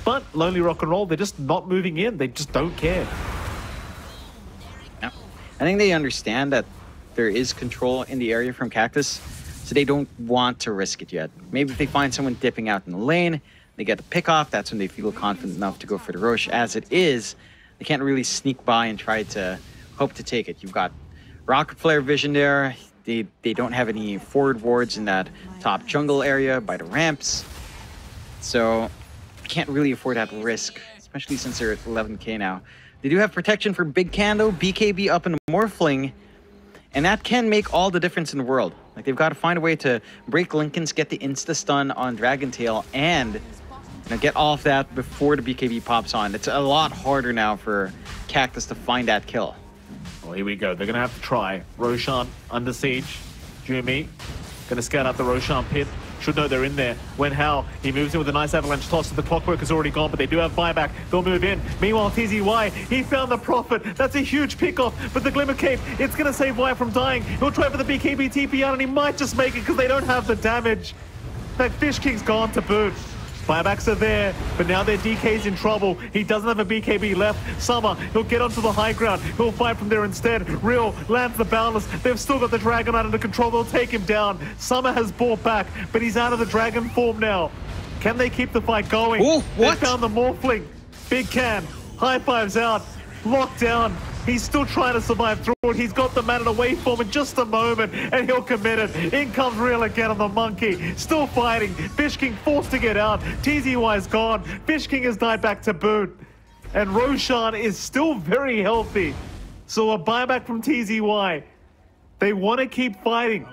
But Lonely Rock and Roll, they're just not moving in. They just don't care. Yeah. I think they understand that there is control in the area from Cactus, so they don't want to risk it yet. Maybe if they find someone dipping out in the lane, they get the pick off, that's when they feel confident enough to go for the Roche. As it is, they can't really sneak by and try to hope to take it. You've got Rocket Flare vision there. They don't have any forward wards in that top jungle area by the ramps. So can't really afford that risk, especially since they're at 11k now. They do have protection for Big Can though, BKB up in the Morphling, and that can make all the difference in the world. Like, they've got to find a way to break Lincoln's, get the insta-stun on Dragon Tail, and get all of that before the BKB pops on. It's a lot harder now for Cactus to find that kill. Well, here we go. They're going to have to try. Roshan under siege. Jumi going to scout out the Roshan pit. should know they're in there. When How, he moves in with a nice avalanche toss, and the Clockwork is already gone, but they do have buyback. They'll move in. Meanwhile, TZY, he found the Prophet. That's a huge pickoff, but the Glimmer Cape, it's going to save Y from dying. He'll try for the BKB TP out, and he might just make it because they don't have the damage. That Fish King's gone to boot. Buybacks are there, but now their DK's in trouble. He doesn't have a BKB left. Summer, he'll get onto the high ground. He'll fight from there instead. Real lands the Boundless. They've still got the Dragon Knight under control. They'll take him down. Summer has brought back, but he's out of the Dragon form now. Can they keep the fight going? Ooh, what? They found the Morphling. Big Can, high fives out, locked down. He's still trying to survive through it. He's got the man in a waveform in just a moment, and he'll commit it. In comes Real again on the Monkey. Still fighting. Fish King forced to get out. TZY is gone. Fish King has died back to boot. And Roshan is still very healthy. So a buyback from TZY. They want to keep fighting.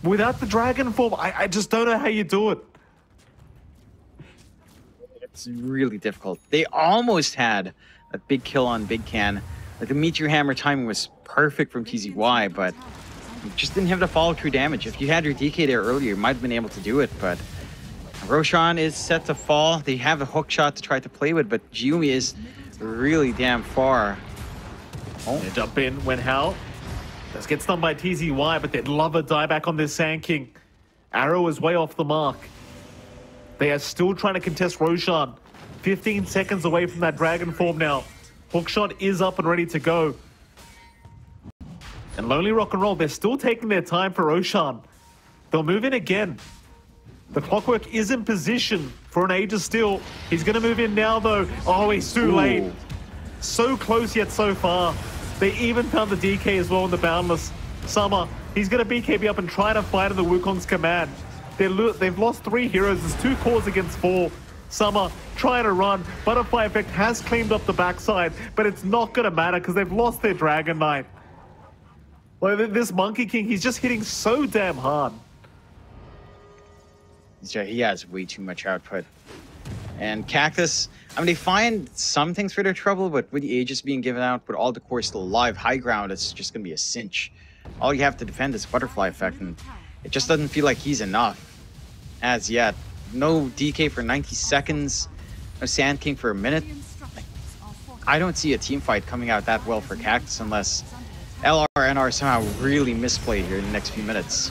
Without the Dragon form, I just don't know how you do it. It's really difficult. They almost had a big kill on Big Can. Like the Meteor Hammer timing was perfect from TZY, but you just didn't have the follow-through damage. If you had your DK there earlier, you might have been able to do it, but Roshan is set to fall. They have a hook shot to try to play with, but Jiumi is really damn far. Oh. They jump in when Hal does get stunned by TZY, but they'd love a dieback on this Sand King. Arrow is way off the mark. They are still trying to contest Roshan. 15 seconds away from that Dragon form now. Hookshot is up and ready to go. And Lonely Rock and Roll, they're still taking their time for Roshan. They'll move in again. The Clockwork is in position for an Age of Steel. He's going to move in now, though. Oh, he's too late. So close yet so far. They even found the DK as well in the Boundless. Summer, he's going to BKB up and try to fight in the Wukong's command. They've lost 3 heroes. There's 2 cores against 4. Summer trying to run. Butterfly Effect has claimed up the backside, but it's not going to matter because they've lost their Dragon Knight. Well, this Monkey King, he's just hitting so damn hard. He has way too much output. And Cactus, I mean, they find some things for their trouble, but with the Aegis being given out, with all the cores still alive, high ground, it's just going to be a cinch. All you have to defend is Butterfly Effect, and it just doesn't feel like he's enough as yet. No DK for 90 seconds, no Sand King for a minute. I don't see a team fight coming out that well for Cactus unless LRNR somehow really misplay here in the next few minutes.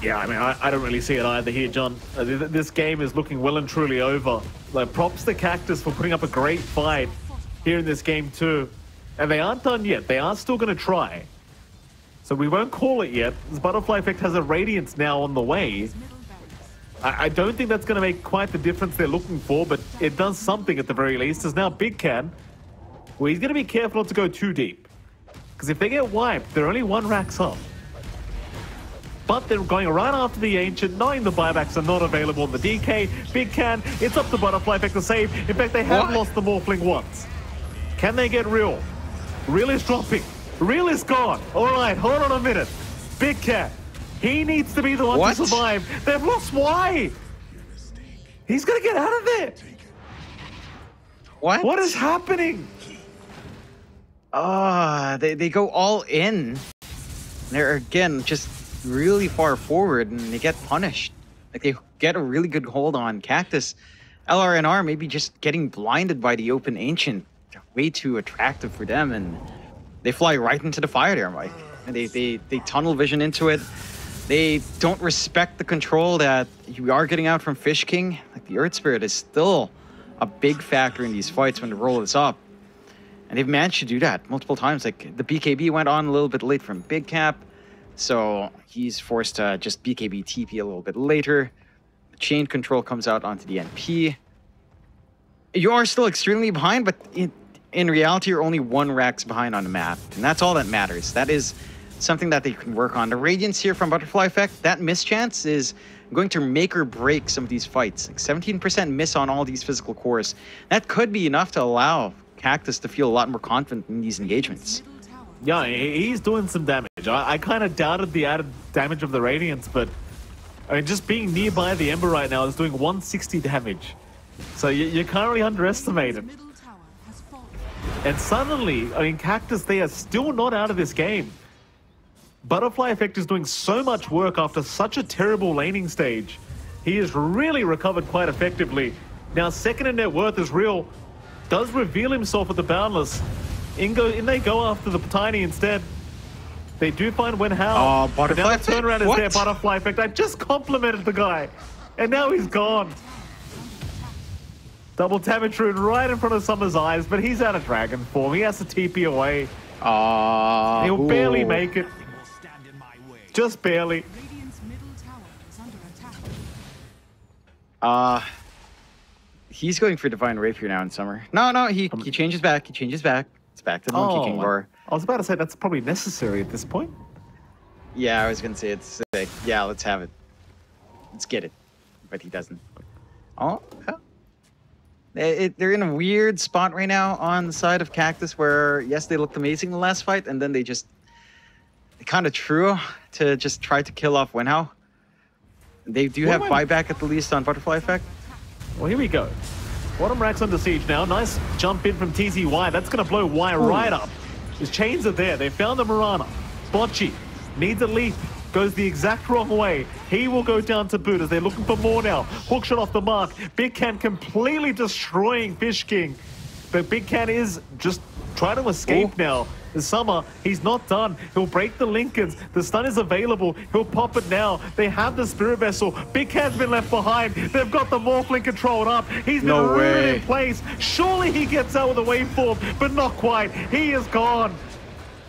Yeah, I mean, I don't really see it either here, John. This game is looking well and truly over. Like, props to Cactus for putting up a great fight here in this game too. And they aren't done yet. They are still going to try. So we won't call it yet. This Butterfly Effect has a Radiance now on the way. I don't think that's going to make quite the difference they're looking for, but it does something at the very least. There's now Big Can, where he's going to be careful not to go too deep. Because if they get wiped, they're only 1 racks up. But they're going right after the Ancient, knowing the buybacks are not available on the DK. Big Can, it's up to Butterfly Effect to save. In fact, they have lost the Morphling once. Can they get Real? Real is dropping. Real is gone. All right, hold on a minute. Big Cat, he needs to be the one to survive. They've lost Y. He's going to get out of there. What? What is happening? They go all in. They're, again, just really far forward, and they get punished. Like, they get a really good hold on Cactus. LRNR maybe just getting blinded by the open Ancient. They're way too attractive for them, and they fly right into the fire there, Mike. And they tunnel vision into it. They don't respect the control that you are getting out from Fish King. Like, the Earth Spirit is still a big factor in these fights when the roll is up. And they've managed to do that multiple times. Like, the BKB went on a little bit late from Big Cap, so he's forced to just BKB TP a little bit later. The chain control comes out onto the NP. You are still extremely behind, but in reality, you're only 1 racks behind on the map, and that's all that matters. That is something that they can work on. The Radiance here from Butterfly Effect, that mischance is going to make or break some of these fights. Like 17% miss on all these physical cores. That could be enough to allow Cactus to feel a lot more confident in these engagements. Yeah, he's doing some damage. I kind of doubted the added damage of the Radiance, but I mean, just being nearby the Ember right now is doing 160 damage. So you can't really underestimate it. And suddenly, I mean, Cactus, they are still not out of this game. Butterfly Effect is doing so much work after such a terrible laning stage. He has really recovered quite effectively. Now, second in net worth is real. Does reveal himself at the Boundless. In they go after the Tiny instead. They do find Wen Hao. Oh, Butterfly now Effect? the turnaround is What? there, Butterfly Effect. I just complimented the guy. And now he's gone. Double Tamatrude right in front of Summer's eyes, but he's out of Dragon form. He has to TP away. He'll barely make it. Just barely. Radiant's middle tower is under attack. He's going for Divine Rapier now in Summer. No, he changes back. He changes back. It's back to the Monkey King Bar. I was about to say that's probably necessary at this point. Yeah, I was gonna say it's like, yeah, let's have it. Let's get it. But he doesn't. Oh, yeah. They're in a weird spot right now on the side of Cactus where, yes, they looked amazing in the last fight, and then they kind of true to just try to kill off Wen Hao. They do have buyback at the least on Butterfly Effect. Well, here we go. Bottom rack's under siege now. Nice jump in from TZY. That's going to blow Y right up. His chains are there. They found the Mirana. Bocce needs a leap. Goes the exact wrong way. He will go down to boot as they're looking for more now. Hookshot off the mark. Big Can completely destroying Fish King. But Big Can is just trying to escape now. The Summer, he's not done. He'll break the Lincolns. The stun is available. He'll pop it now. They have the Spirit Vessel. Big Can's been left behind. They've got the Morphling controlled up. He's been rooted in place. Surely he gets out with a waveform, but not quite. He is gone.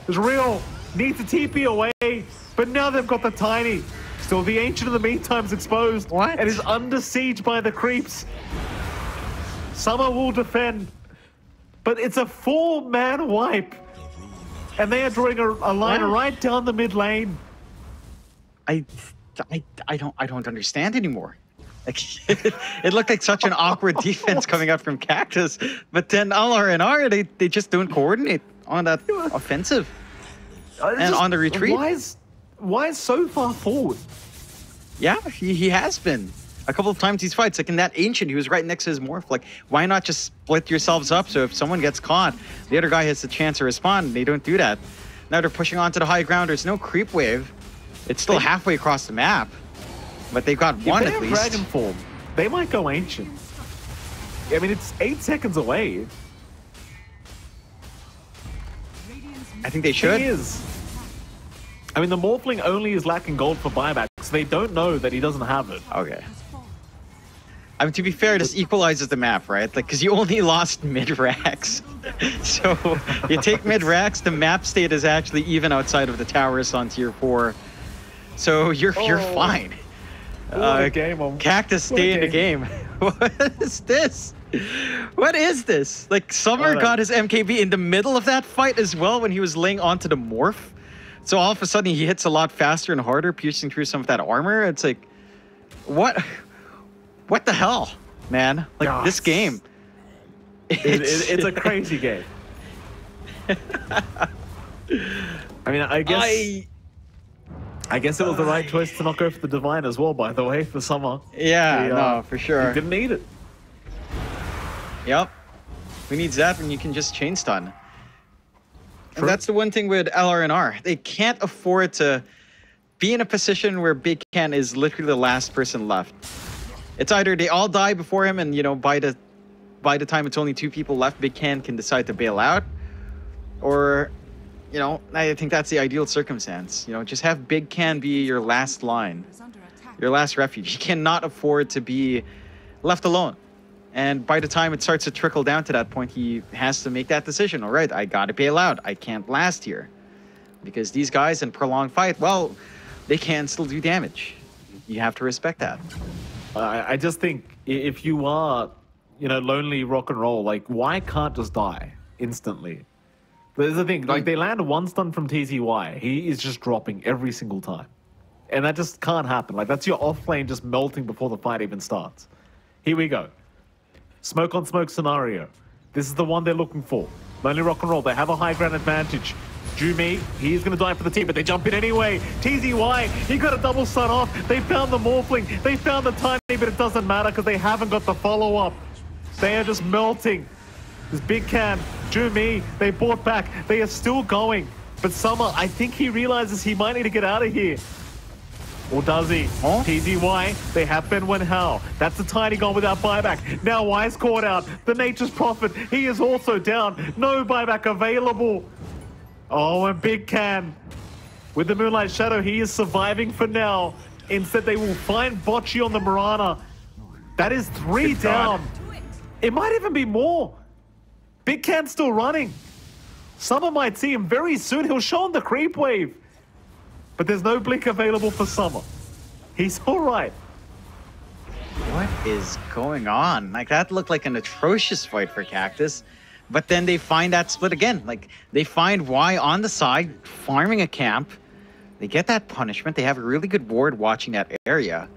It's real. Needs a TP away, but now they've got the Tiny. Still, the Ancient in the meantime is exposed. What? And is under siege by the creeps. Summer will defend, but it's a 4-man wipe. And they are drawing a line right down the mid lane. I don't understand anymore. Like, it looked like such an awkward defense coming out from Cactus, but then LRNR, they just don't coordinate on that offensive and on the retreat. Why is so far forward? Yeah, he has been. A couple of times these fights, like in that Ancient, he was right next to his Morph. Like, why not just split yourselves up so if someone gets caught, the other guy has the chance to respond, and they don't do that. Now they're pushing onto the high ground. There's no creep wave. It's still halfway across the map, but they've got one at least. Dragon form, they might go Ancient. I mean, it's 8 seconds away. I think they should. He is. I mean, the Morphling only is lacking gold for buyback, so they don't know that he doesn't have it. Okay. I mean, to be fair, this equalizes the map, right? Like, because you only lost mid-racks. So, you take mid-racks, the map state is actually even outside of the towers on tier 4. So, you're fine. Cactus stay in the game. What is this? What is this? Like, Summer got his MKB in the middle of that fight as well when he was laying onto the Morph. So, all of a sudden, he hits a lot faster and harder, piercing through some of that armor. It's like, what the hell, man? Like, this game. It's a crazy game. I mean, I guess it was the right choice to not go for the Divine as well, by the way, for Summer. Yeah, no, for sure. He didn't need it. Yep. Who needs that when you can just chain stun? And that's the one thing with LRNR. They can't afford to be in a position where Big Can is literally the last person left. It's either they all die before him and, you know, by the time it's only 2 people left, Big Can decide to bail out. Or, you know, I think that's the ideal circumstance. You know, just have Big Can be your last line, your last refuge. He cannot afford to be left alone. And by the time it starts to trickle down to that point, he has to make that decision. All right, I got to bail out. I can't last here. Because these guys in prolonged fight, well, they can still do damage. You have to respect that. I just think if you are, you know, lonely rock and roll, like, why can't just die instantly? There's the thing, like, they land 1 stun from TZY. He is just dropping every single time. And that just can't happen. Like, that's your off lane just melting before the fight even starts. Here we go. Smoke on smoke scenario. This is the one they're looking for. Lonely rock and roll. They have a high ground advantage. Jumi, he's going to die for the team, but they jump in anyway. TZY, he got a double stun off. They found the Morphling. They found the Tiny, but it doesn't matter because they haven't got the follow-up. They are just melting. This Big Can, Jumi, they bought back. They are still going. But Summer, I think he realizes he might need to get out of here. Or does he? Huh? TZY, they have been when how. That's a tiny goal without buyback. Now Y's caught out. The Nature's Prophet, he is also down. No buyback available. Oh, and Big Can. With the Moonlight Shadow, he is surviving for now. Instead, they will find Bocce on the Mirana. That is 3 down. It might even be more. Big Can's still running. Summer might see him very soon. He'll show him the creep wave. But there's no blink available for Summer. He's all right. What is going on? Like, that looked like an atrocious fight for Cactus. But then they find that split again. Like, they find Y on the side, farming a camp. They get that punishment. They have a really good ward watching that area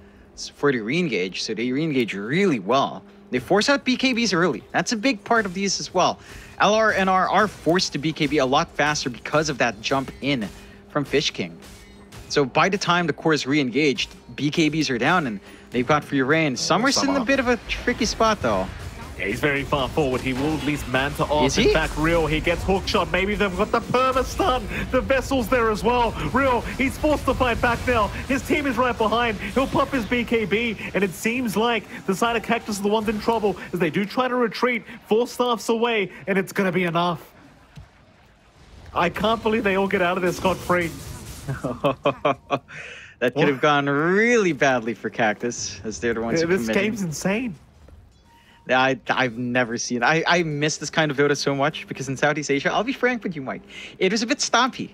for the re-engage. So they re-engage really well. They force out BKBs early. That's a big part of these as well. LRNR are forced to BKB a lot faster because of that jump in from Fish King. So by the time the core is re-engaged, BKBs are down and they've got free reign. Summer's in a bit of a tricky spot though. Yeah, he's very far forward. He will at least man to off. Is he? In fact, Real, he gets hook shot. Maybe they've got the perma stun. The Vessel's there as well. Real, he's forced to fight back now. His team is right behind. He'll pop his BKB. And it seems like the side of Cactus are the ones in trouble as they do try to retreat 4 staffs away. And it's going to be enough. I can't believe they all get out of there scot-free. That could have gone really badly for Cactus as they're the ones who This committed. game's insane. I've never seen. I miss this kind of Dota so much because in Southeast Asia, I'll be frank with you, Mike, it was a bit stompy.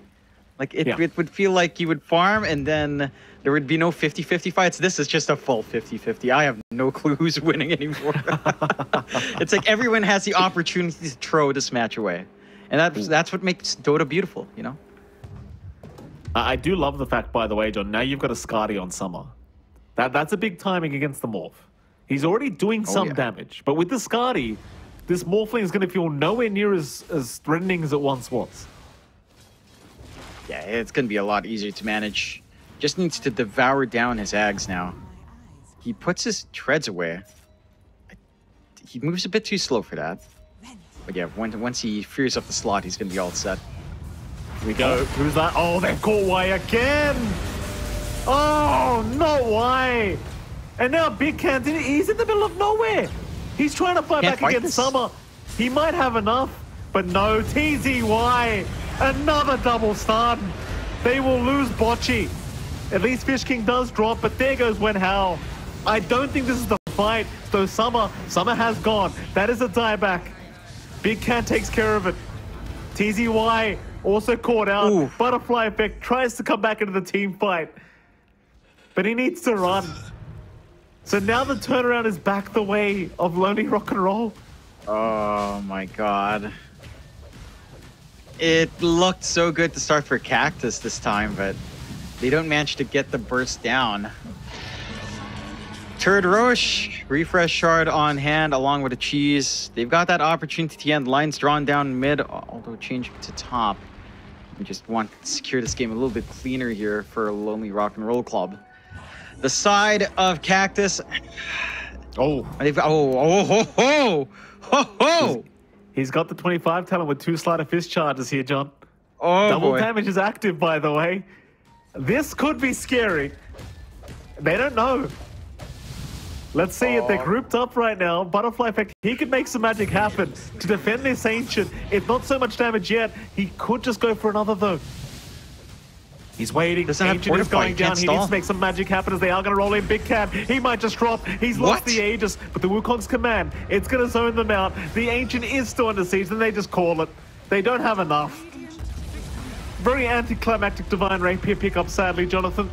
Like it would feel like you would farm and then there would be no 50-50 fights. This is just a full 50-50. I have no clue who's winning anymore. It's like everyone has the opportunity to throw this match away, and that's what makes Dota beautiful, you know. I do love the fact, by the way, John. Now you've got a Skadi on Summer. That's a big timing against the Morph. He's already doing some damage, but with the Skadi, this Morphling is going to feel nowhere near as threatening as it once was. Yeah, it's going to be a lot easier to manage. Just needs to devour down his Ags now. He puts his treads away. He moves a bit too slow for that. But yeah, once he frees up the slot, he's going to be all set. Here we go. Who's that? Oh, they've caught Y again! Oh, not Y! And now Big Can, he's in the middle of nowhere. He's trying to fight back against Summer. He might have enough, but no. TZY, another double stun. They will lose Bocce. At least Fish King does drop, but there goes Wen Hao. I don't think this is the fight. So Summer has gone. That is a dieback. Big Can takes care of it. TZY also caught out. Ooh. Butterfly Effect tries to come back into the team fight, but he needs to run. So now the turnaround is back the way of Lonely Rock and Roll. Oh my god. It looked so good to start for Cactus this time, but they don't manage to get the burst down. Turd Roche, refresh shard on hand along with a cheese. They've got that opportunity to end. Lines drawn down mid, although changing to top. We just want to secure this game a little bit cleaner here for Lonely Rock and Roll Club. The side of Cactus. Oh. He's got the 25 talent with 2 Sleight of Fist charges here, John. Oh, Double damage is active, by the way. This could be scary. They don't know. Let's see it. They're grouped up right now. Butterfly Effect, he could make some magic happen to defend this Ancient. If not so much damage yet, he could just go for another, though. He's waiting. Ancient is going down. He needs to make some magic happen as they are going to roll in Big Cat. He might just drop. He's lost the Aegis, but the Wukong's command, it's going to zone them out. The Ancient is still under siege, and they just call it. They don't have enough. Very anticlimactic Divine Rapier pickup, sadly, Jonathan.